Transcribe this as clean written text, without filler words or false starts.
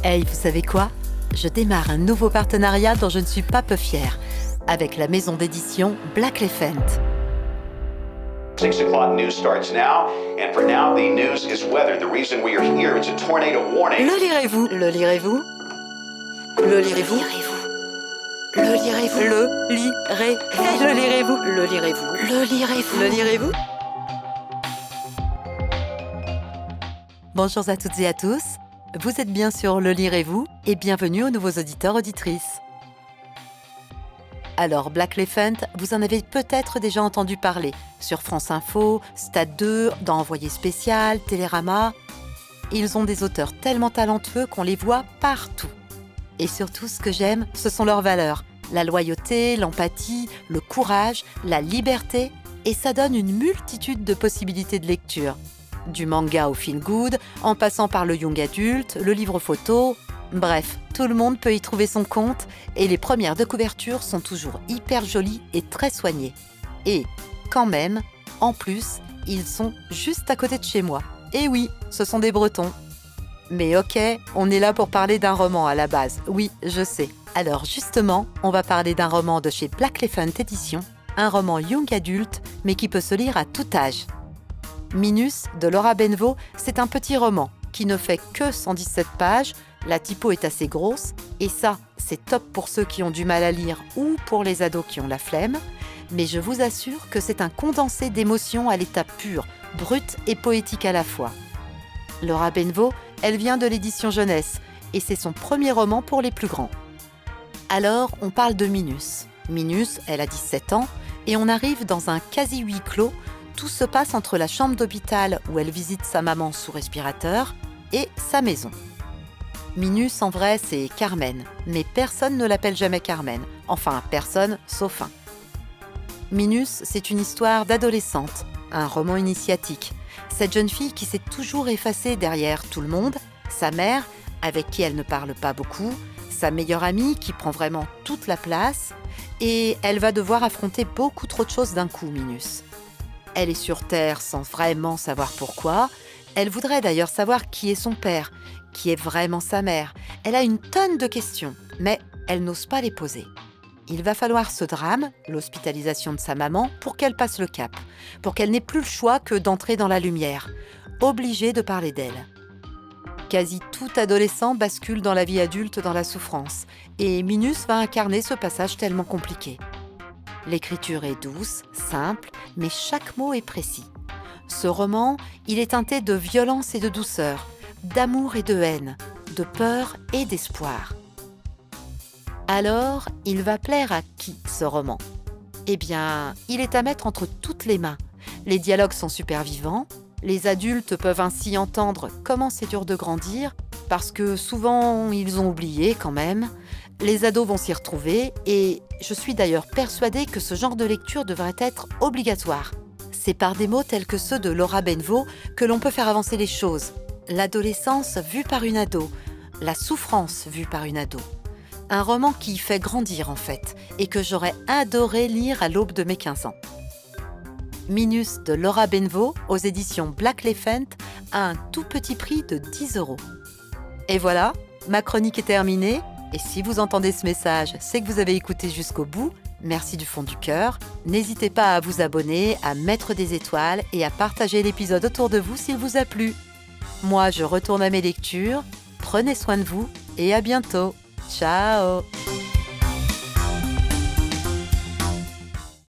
Hey, vous savez quoi? Je démarre un nouveau partenariat dont je ne suis pas peu fière, avec la maison d'édition Black Elephant. 6 o'clock news starts now, and for now, the news is weather. The reason we are here, it's a tornado warning. Le lirez-vous? Le lirez-vous? Le lirez-vous? Le lirez-vous? Le lirez-vous? Le lirez-vous? Le lirez-vous? Le lirez-vous? Le lirez-vous? Bonjour à toutes et à tous. Vous êtes bien sur Le lirez-vous et bienvenue aux nouveaux auditeurs-auditrices. Alors, Black Elephant, vous en avez peut-être déjà entendu parler sur France Info, Stade 2, dans Envoyé spécial, Télérama. Ils ont des auteurs tellement talentueux qu'on les voit partout. Et surtout, ce que j'aime, ce sont leurs valeurs. La loyauté, l'empathie, le courage, la liberté. Et ça donne une multitude de possibilités de lecture. Du manga au feel good, en passant par le young adulte, le livre photo. Bref, tout le monde peut y trouver son compte et les premières de couverture sont toujours hyper jolies et très soignées. Et, quand même, en plus, ils sont juste à côté de chez moi. Et oui, ce sont des Bretons. Mais ok, on est là pour parler d'un roman à la base. Oui, je sais. Alors justement, on va parler d'un roman de chez Black Elephant Éditions, un roman young adulte, mais qui peut se lire à tout âge. Minus, de Laura Benveau, c'est un petit roman qui ne fait que 117 pages, la typo est assez grosse, et ça, c'est top pour ceux qui ont du mal à lire ou pour les ados qui ont la flemme, mais je vous assure que c'est un condensé d'émotions à l'état pur, brut et poétique à la fois. Laura Benveau, elle vient de l'édition jeunesse, et c'est son premier roman pour les plus grands. Alors, on parle de Minus. Minus, elle a 17 ans, et on arrive dans un quasi huis clos. Tout se passe entre la chambre d'hôpital où elle visite sa maman sous respirateur et sa maison. Minus, en vrai, c'est Carmen, mais personne ne l'appelle jamais Carmen. Enfin, personne, sauf un. Minus, c'est une histoire d'adolescente, un roman initiatique. Cette jeune fille qui s'est toujours effacée derrière tout le monde, sa mère, avec qui elle ne parle pas beaucoup, sa meilleure amie qui prend vraiment toute la place, et elle va devoir affronter beaucoup trop de choses d'un coup, Minus. Elle est sur Terre sans vraiment savoir pourquoi. Elle voudrait d'ailleurs savoir qui est son père, qui est vraiment sa mère. Elle a une tonne de questions, mais elle n'ose pas les poser. Il va falloir ce drame, l'hospitalisation de sa maman, pour qu'elle passe le cap, pour qu'elle n'ait plus le choix que d'entrer dans la lumière, obligée de parler d'elle. Quasi tout adolescent bascule dans la vie adulte dans la souffrance, et Minus va incarner ce passage tellement compliqué. L'écriture est douce, simple, mais chaque mot est précis. Ce roman, il est teinté de violence et de douceur, d'amour et de haine, de peur et d'espoir. Alors, il va plaire à qui, ce roman? Eh bien, il est à mettre entre toutes les mains. Les dialogues sont super vivants, les adultes peuvent ainsi entendre comment c'est dur de grandir, parce que souvent, ils ont oublié quand même. Les ados vont s'y retrouver et je suis d'ailleurs persuadée que ce genre de lecture devrait être obligatoire. C'est par des mots tels que ceux de Laura Benveau que l'on peut faire avancer les choses. L'adolescence vue par une ado, la souffrance vue par une ado. Un roman qui fait grandir en fait et que j'aurais adoré lire à l'aube de mes 15 ans. Minus de Laura Benveau aux éditions Black Elephant à un tout petit prix de 10 €. Et voilà, ma chronique est terminée. Et si vous entendez ce message, c'est que vous avez écouté jusqu'au bout. Merci du fond du cœur. N'hésitez pas à vous abonner, à mettre des étoiles et à partager l'épisode autour de vous s'il vous a plu. Moi, je retourne à mes lectures. Prenez soin de vous et à bientôt. Ciao!